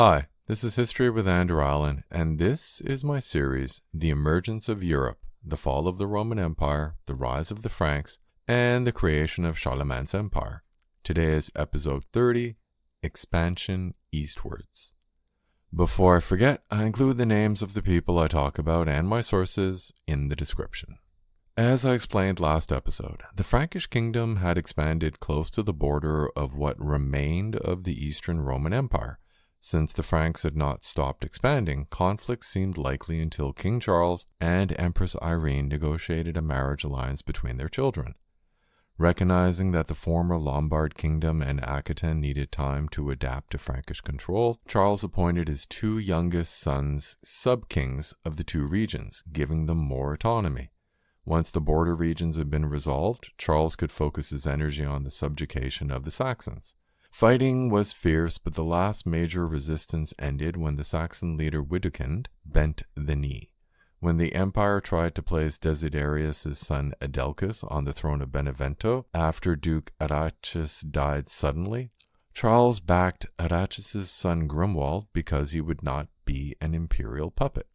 Hi, this is History with Andrew Allen, and this is my series, The Emergence of Europe, the Fall of the Roman Empire, the Rise of the Franks, and the Creation of Charlemagne's Empire. Today is episode 30, Expansion Eastwards. Before I forget, I include the names of the people I talk about and my sources in the description. As I explained last episode, the Frankish kingdom had expanded close to the border of what remained of the Eastern Roman Empire. Since the Franks had not stopped expanding, conflict seemed likely until King Charles and Empress Irene negotiated a marriage alliance between their children. Recognizing that the former Lombard kingdom and Aquitaine needed time to adapt to Frankish control, Charles appointed his two youngest sons sub-kings of the two regions, giving them more autonomy. Once the border regions had been resolved, Charles could focus his energy on the subjugation of the Saxons. Fighting was fierce, but the last major resistance ended when the Saxon leader Widukind bent the knee. When the empire tried to place Desiderius' son Adelchis on the throne of Benevento after Duke Arichis died suddenly, Charles backed Arichis' son Grimoald because he would not be an imperial puppet.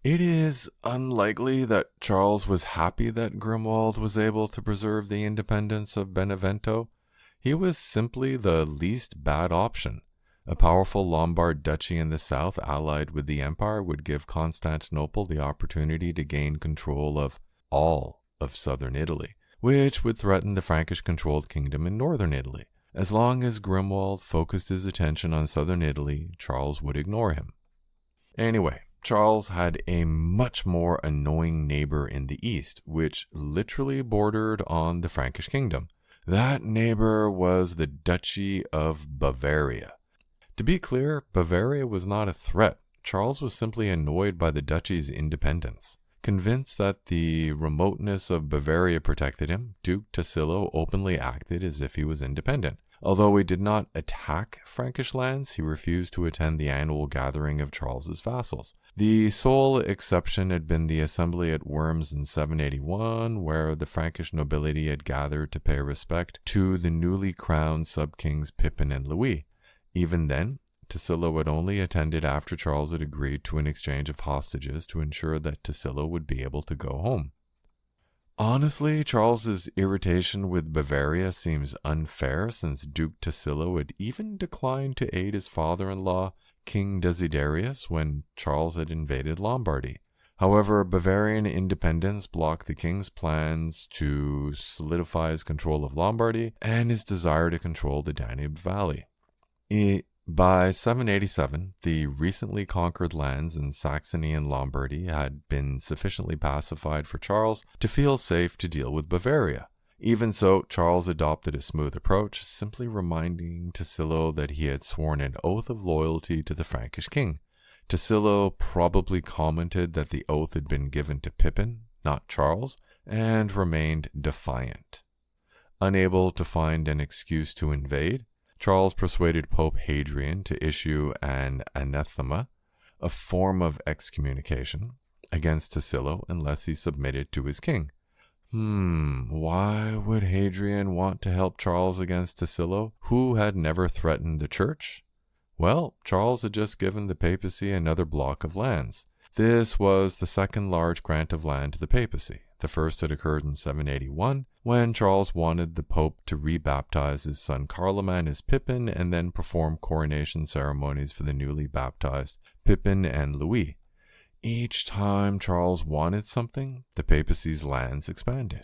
It is unlikely that Charles was happy that Grimoald was able to preserve the independence of Benevento. He was simply the least bad option. A powerful Lombard duchy in the south allied with the empire would give Constantinople the opportunity to gain control of all of southern Italy, which would threaten the Frankish-controlled kingdom in northern Italy. As long as Grimoald focused his attention on southern Italy, Charles would ignore him. Anyway, Charles had a much more annoying neighbor in the east, which literally bordered on the Frankish kingdom. That neighbor was the Duchy of Bavaria. To be clear, Bavaria was not a threat. Charles was simply annoyed by the duchy's independence. Convinced that the remoteness of Bavaria protected him, Duke Tassilo openly acted as if he was independent. Although he did not attack Frankish lands, he refused to attend the annual gathering of Charles's vassals. The sole exception had been the assembly at Worms in 781, where the Frankish nobility had gathered to pay respect to the newly crowned sub-kings Pippin and Louis. Even then, Tassilo had only attended after Charles had agreed to an exchange of hostages to ensure that Tassilo would be able to go home. Honestly, Charles's irritation with Bavaria seems unfair, since Duke Tassilo had even declined to aid his father-in-law, King Desiderius, when Charles had invaded Lombardy. However, Bavarian independence blocked the king's plans to solidify his control of Lombardy and his desire to control the Danube Valley. By 787, the recently conquered lands in Saxony and Lombardy had been sufficiently pacified for Charles to feel safe to deal with Bavaria. Even so, Charles adopted a smooth approach, simply reminding Tassilo that he had sworn an oath of loyalty to the Frankish king. Tassilo probably commented that the oath had been given to Pippin, not Charles, and remained defiant. Unable to find an excuse to invade, Charles persuaded Pope Hadrian to issue an anathema, a form of excommunication, against Tassilo unless he submitted to his king. Why would Hadrian want to help Charles against Tassilo, who had never threatened the church? Well, Charles had just given the papacy another block of lands. This was the second large grant of land to the papacy. The first had occurred in 781, when Charles wanted the Pope to rebaptize his son Charlemagne as Pippin and then perform coronation ceremonies for the newly baptized Pippin and Louis. Each time Charles wanted something, the papacy's lands expanded.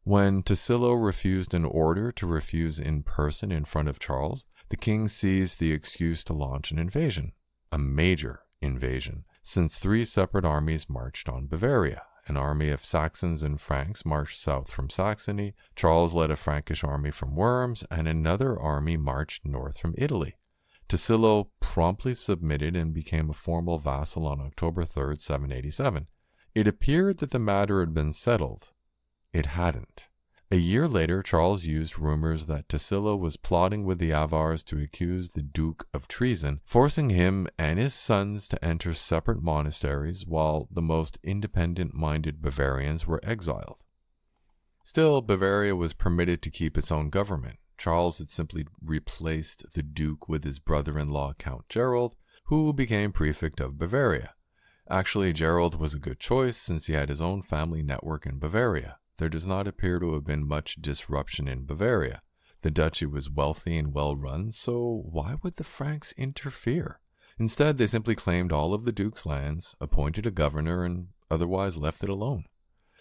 When Tassilo refused an order to refuse in person in front of Charles, the king seized the excuse to launch an invasion, a major invasion, since three separate armies marched on Bavaria. An army of Saxons and Franks marched south from Saxony, Charles led a Frankish army from Worms, and another army marched north from Italy. Tassilo promptly submitted and became a formal vassal on October 3, 787. It appeared that the matter had been settled. It hadn't. A year later, Charles used rumors that Tassilo was plotting with the Avars to accuse the Duke of treason, forcing him and his sons to enter separate monasteries while the most independent-minded Bavarians were exiled. Still, Bavaria was permitted to keep its own government. Charles had simply replaced the duke with his brother-in-law Count Gerald, who became prefect of Bavaria. Actually, Gerald was a good choice since he had his own family network in Bavaria. There does not appear to have been much disruption in Bavaria. The duchy was wealthy and well run, so why would the Franks interfere? Instead, they simply claimed all of the duke's lands, appointed a governor, and otherwise left it alone.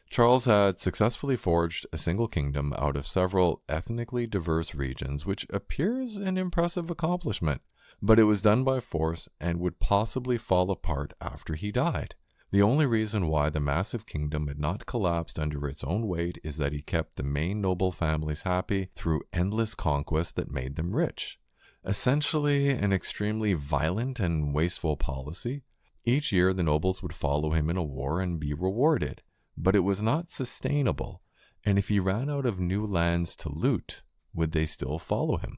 Charles had successfully forged a single kingdom out of several ethnically diverse regions, which appears an impressive accomplishment, but it was done by force and would possibly fall apart after he died. The only reason why the massive kingdom had not collapsed under its own weight is that he kept the main noble families happy through endless conquests that made them rich. Essentially, an extremely violent and wasteful policy. Each year, the nobles would follow him in a war and be rewarded, but it was not sustainable, and if he ran out of new lands to loot, would they still follow him?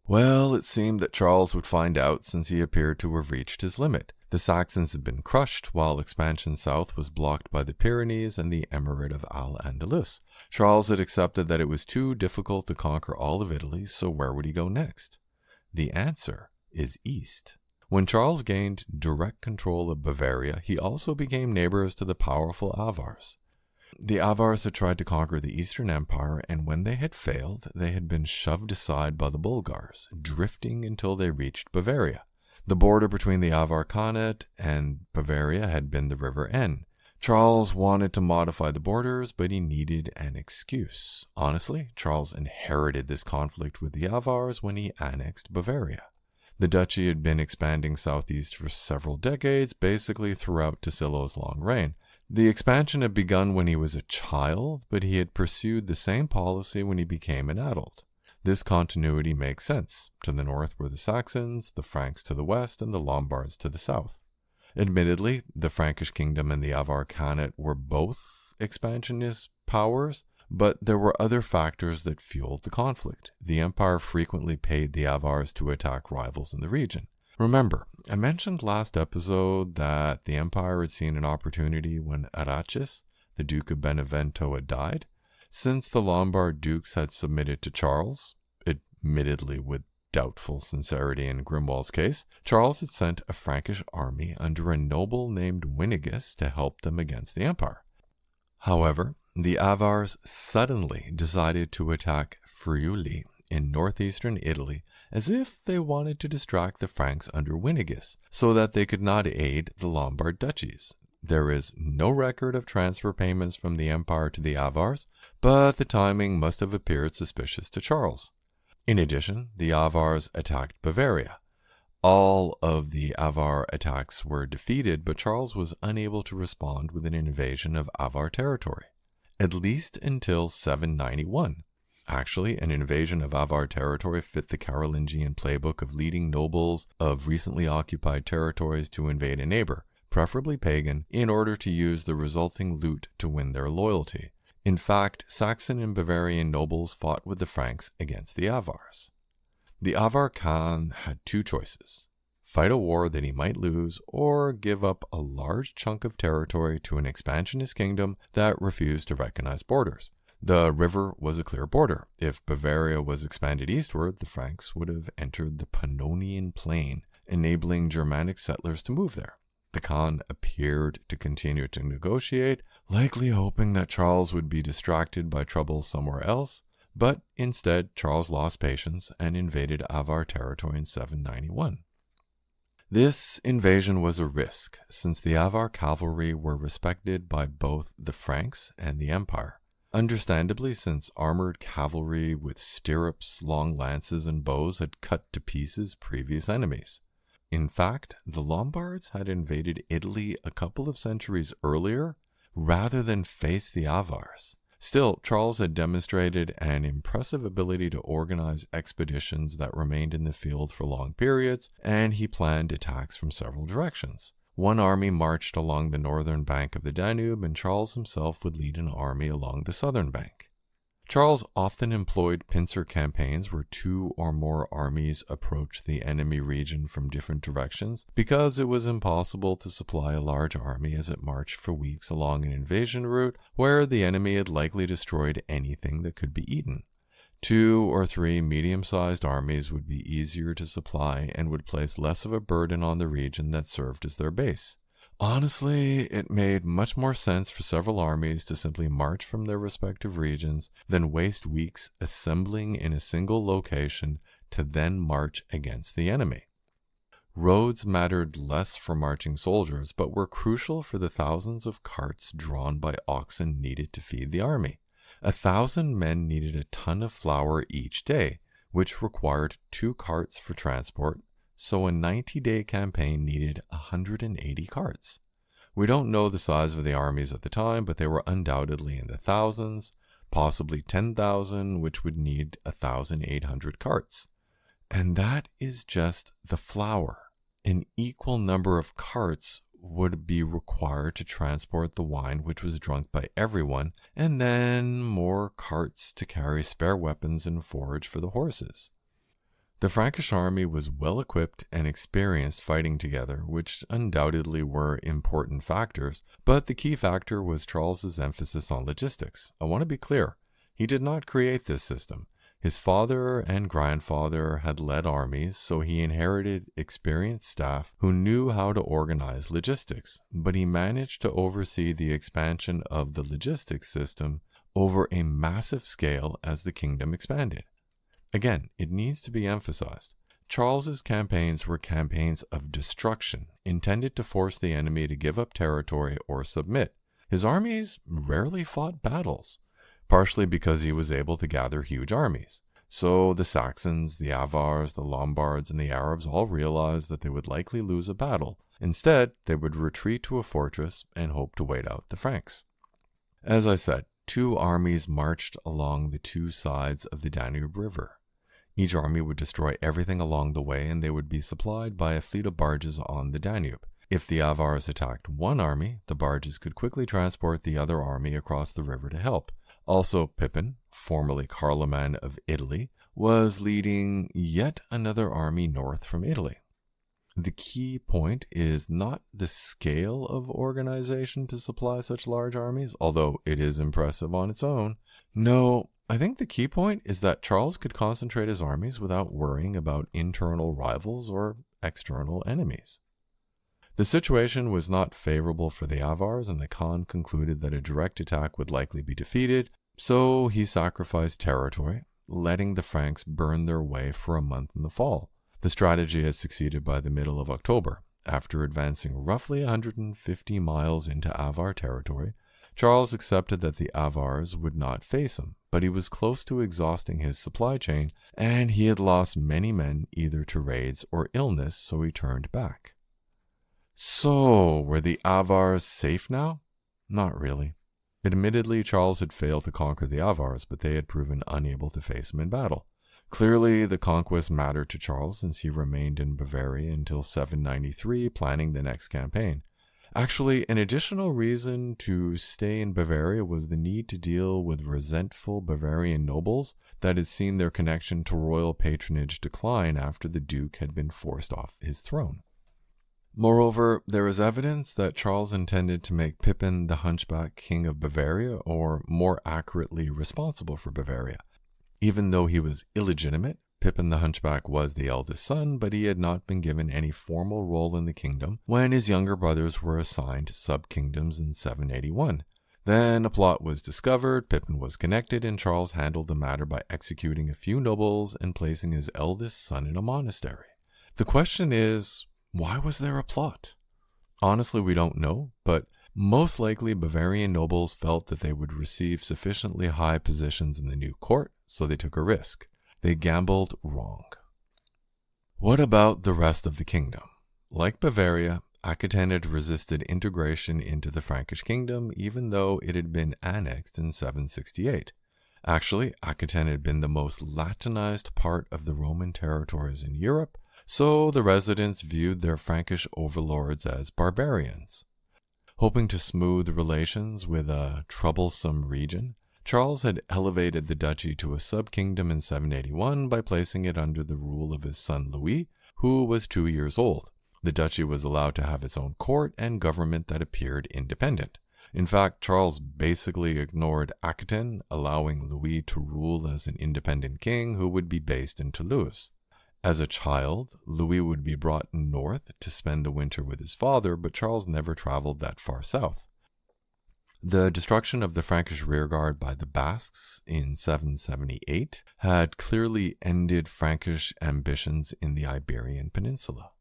Well, it seemed that Charles would find out since he appeared to have reached his limit. The Saxons had been crushed, while expansion south was blocked by the Pyrenees and the emirate of al-Andalus. Charles had accepted that it was too difficult to conquer all of Italy, so where would he go next? The answer is east. When Charles gained direct control of Bavaria, he also became neighbors to the powerful Avars. The Avars had tried to conquer the Eastern Empire, and when they had failed, they had been shoved aside by the Bulgars, drifting until they reached Bavaria. The border between the Avar Khanate and Bavaria had been the River Aisne. Charles wanted to modify the borders, but he needed an excuse. Honestly, Charles inherited this conflict with the Avars when he annexed Bavaria. The duchy had been expanding southeast for several decades, basically throughout Tassilo's long reign. The expansion had begun when he was a child, but he had pursued the same policy when he became an adult. This continuity makes sense. To the north were the Saxons, the Franks to the west, and the Lombards to the south. Admittedly, the Frankish kingdom and the Avar Khanate were both expansionist powers, but there were other factors that fueled the conflict. The empire frequently paid the Avars to attack rivals in the region. Remember, I mentioned last episode that the empire had seen an opportunity when Arichis, the Duke of Benevento, had died. Since the Lombard dukes had submitted to Charles, admittedly with doubtful sincerity in Grimoald's case, Charles had sent a Frankish army under a noble named Winigus to help them against the empire. However, the Avars suddenly decided to attack Friuli in northeastern Italy as if they wanted to distract the Franks under Winigus so that they could not aid the Lombard duchies. There is no record of transfer payments from the empire to the Avars, but the timing must have appeared suspicious to Charles. In addition, the Avars attacked Bavaria. All of the Avar attacks were defeated, but Charles was unable to respond with an invasion of Avar territory, at least until 791. Actually, an invasion of Avar territory fit the Carolingian playbook of leading nobles of recently occupied territories to invade a neighbor, preferably pagan, in order to use the resulting loot to win their loyalty. In fact, Saxon and Bavarian nobles fought with the Franks against the Avars. The Avar Khan had two choices: fight a war that he might lose, or give up a large chunk of territory to an expansionist kingdom that refused to recognize borders. The river was a clear border. If Bavaria was expanded eastward, the Franks would have entered the Pannonian Plain, enabling Germanic settlers to move there. The Khan appeared to continue to negotiate, likely hoping that Charles would be distracted by trouble somewhere else, but instead Charles lost patience and invaded Avar territory in 791. This invasion was a risk, since the Avar cavalry were respected by both the Franks and the Empire. Understandably, since armored cavalry with stirrups, long lances, and bows had cut to pieces previous enemies. In fact, the Lombards had invaded Italy a couple of centuries earlier rather than face the Avars. Still, Charles had demonstrated an impressive ability to organize expeditions that remained in the field for long periods, and he planned attacks from several directions. One army marched along the northern bank of the Danube, and Charles himself would lead an army along the southern bank. Charles often employed pincer campaigns where two or more armies approached the enemy region from different directions because it was impossible to supply a large army as it marched for weeks along an invasion route where the enemy had likely destroyed anything that could be eaten. 2 or 3 medium-sized armies would be easier to supply and would place less of a burden on the region that served as their base. Honestly, it made much more sense for several armies to simply march from their respective regions than waste weeks assembling in a single location to then march against the enemy. Roads mattered less for marching soldiers, but were crucial for the thousands of carts drawn by oxen needed to feed the army. 1,000 men needed a ton of flour each day, which required 2 carts for transport, so a 90-day campaign needed 180 carts. We don't know the size of the armies at the time, but they were undoubtedly in the thousands, possibly 10,000, which would need 1,800 carts. And that is just the flour. An equal number of carts would be required to transport the wine, which was drunk by everyone, and then more carts to carry spare weapons and forage for the horses. The Frankish army was well equipped and experienced fighting together, which undoubtedly were important factors, but the key factor was Charles's emphasis on logistics. I want to be clear, he did not create this system. His father and grandfather had led armies, so he inherited experienced staff who knew how to organize logistics, but he managed to oversee the expansion of the logistics system over a massive scale as the kingdom expanded. Again, it needs to be emphasized, Charles's campaigns were campaigns of destruction, intended to force the enemy to give up territory or submit. His armies rarely fought battles, partially because he was able to gather huge armies. So the Saxons, the Avars, the Lombards, and the Arabs all realized that they would likely lose a battle. Instead, they would retreat to a fortress and hope to wait out the Franks. As I said, 2 armies marched along the 2 sides of the Danube River. Each army would destroy everything along the way, and they would be supplied by a fleet of barges on the Danube. If the Avars attacked one army, the barges could quickly transport the other army across the river to help. Also, Pippin, formerly Charlemagne of Italy, was leading yet another army north from Italy. The key point is not the scale of organization to supply such large armies, although it is impressive on its own. No, I think the key point is that Charles could concentrate his armies without worrying about internal rivals or external enemies. The situation was not favorable for the Avars, and the Khan concluded that a direct attack would likely be defeated, so he sacrificed territory, letting the Franks burn their way for a month in the fall. The strategy had succeeded by the middle of October. After advancing roughly 150 miles into Avar territory, Charles accepted that the Avars would not face him, but he was close to exhausting his supply chain, and he had lost many men either to raids or illness, so he turned back. So, were the Avars safe now? Not really. Admittedly, Charles had failed to conquer the Avars, but they had proven unable to face him in battle. Clearly, the conquest mattered to Charles since he remained in Bavaria until 793, planning the next campaign. Actually, an additional reason to stay in Bavaria was the need to deal with resentful Bavarian nobles that had seen their connection to royal patronage decline after the Duke had been forced off his throne. Moreover, there is evidence that Charles intended to make Pippin the Hunchback King of Bavaria, or more accurately, responsible for Bavaria. Even though he was illegitimate, Pippin the Hunchback was the eldest son, but he had not been given any formal role in the kingdom when his younger brothers were assigned sub-kingdoms in 781. Then a plot was discovered, Pippin was connected, and Charles handled the matter by executing a few nobles and placing his eldest son in a monastery. The question is, why was there a plot? Honestly, we don't know, but most likely Bavarian nobles felt that they would receive sufficiently high positions in the new court, so they took a risk. They gambled wrong. What about the rest of the kingdom? Like Bavaria, Aquitaine had resisted integration into the Frankish kingdom, even though it had been annexed in 768. Actually, Aquitaine had been the most Latinized part of the Roman territories in Europe, so the residents viewed their Frankish overlords as barbarians. Hoping to smooth relations with a troublesome region, Charles had elevated the duchy to a sub-kingdom in 781 by placing it under the rule of his son Louis, who was 2 years old. The duchy was allowed to have its own court and government that appeared independent. In fact, Charles basically ignored Aquitaine, allowing Louis to rule as an independent king who would be based in Toulouse. As a child, Louis would be brought north to spend the winter with his father, but Charles never traveled that far south. The destruction of the Frankish rearguard by the Basques in 778 had clearly ended Frankish ambitions in the Iberian Peninsula.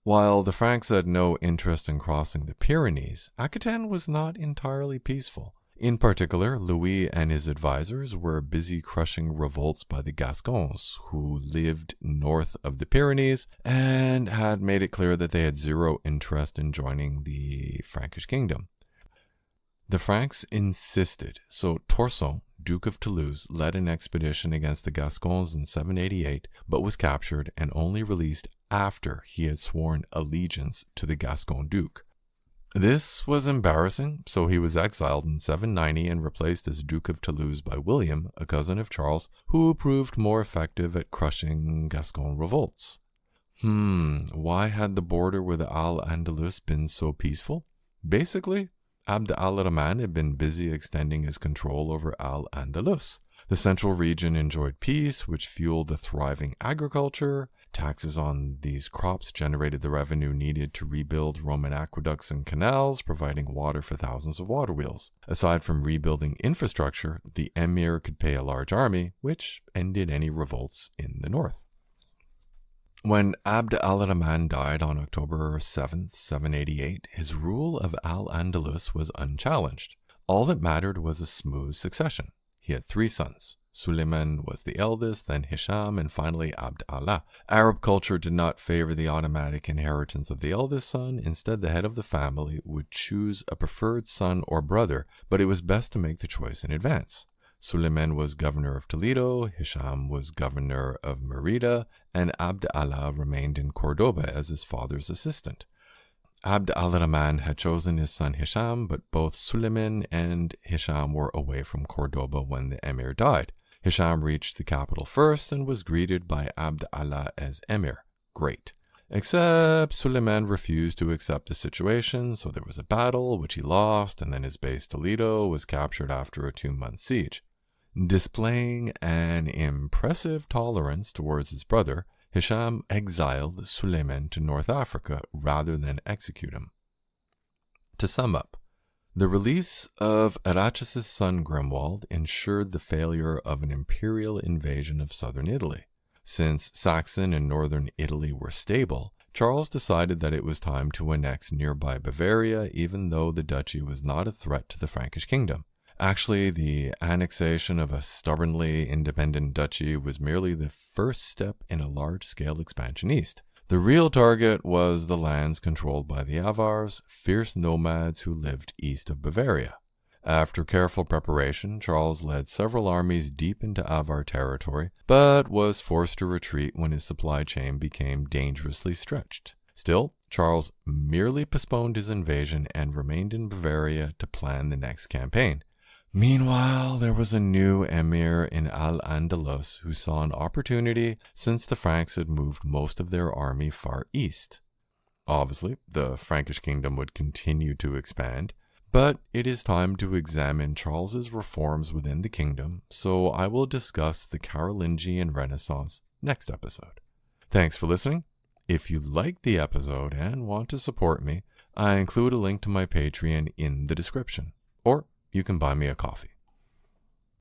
While the Franks had no interest in crossing the Pyrenees, Aquitaine was not entirely peaceful. In particular, Louis and his advisors were busy crushing revolts by the Gascons, who lived north of the Pyrenees and had made it clear that they had zero interest in joining the Frankish kingdom. The Franks insisted, so Torson, Duke of Toulouse, led an expedition against the Gascons in 788, but was captured and only released after he had sworn allegiance to the Gascon Duke. This was embarrassing, so he was exiled in 790 and replaced as Duke of Toulouse by William, a cousin of Charles, who proved more effective at crushing Gascon revolts. Why had the border with al-Andalus been so peaceful? Basically, Abd al-Rahman had been busy extending his control over al-Andalus. The central region enjoyed peace, which fueled the thriving agriculture. Taxes on these crops generated the revenue needed to rebuild Roman aqueducts and canals, providing water for thousands of water wheels. Aside from rebuilding infrastructure, the emir could pay a large army, which ended any revolts in the north. When Abd al-Rahman died on October 7, 788, his rule of al-Andalus was unchallenged. All that mattered was a smooth succession. He had 3 sons. Suleiman was the eldest, then Hisham, and finally Abd Allah. Arab culture did not favor the automatic inheritance of the eldest son. Instead, the head of the family would choose a preferred son or brother, but it was best to make the choice in advance. Suleiman was governor of Toledo, Hisham was governor of Merida, and Abd Allah remained in Cordoba as his father's assistant. Abd al-Rahman had chosen his son Hisham, but both Suleiman and Hisham were away from Cordoba when the emir died. Hisham reached the capital first and was greeted by Abd Allah as emir. Great. Except Suleiman refused to accept the situation, so there was a battle, which he lost, and then his base Toledo was captured after a 2-month siege. Displaying an impressive tolerance towards his brother, Hisham exiled Suleiman to North Africa rather than execute him. To sum up, the release of Arichis' son Grimoald ensured the failure of an imperial invasion of southern Italy. Since Saxon and northern Italy were stable, Charles decided that it was time to annex nearby Bavaria, even though the duchy was not a threat to the Frankish kingdom. Actually, the annexation of a stubbornly independent duchy was merely the first step in a large-scale expansion east. The real target was the lands controlled by the Avars, fierce nomads who lived east of Bavaria. After careful preparation, Charles led several armies deep into Avar territory, but was forced to retreat when his supply chain became dangerously stretched. Still, Charles merely postponed his invasion and remained in Bavaria to plan the next campaign. Meanwhile, there was a new emir in al-Andalus who saw an opportunity since the Franks had moved most of their army far east. Obviously, the Frankish kingdom would continue to expand, but it is time to examine Charles's reforms within the kingdom, so I will discuss the Carolingian Renaissance next episode. Thanks for listening. If you liked the episode and want to support me, I include a link to my Patreon in the description, or you can buy me a coffee.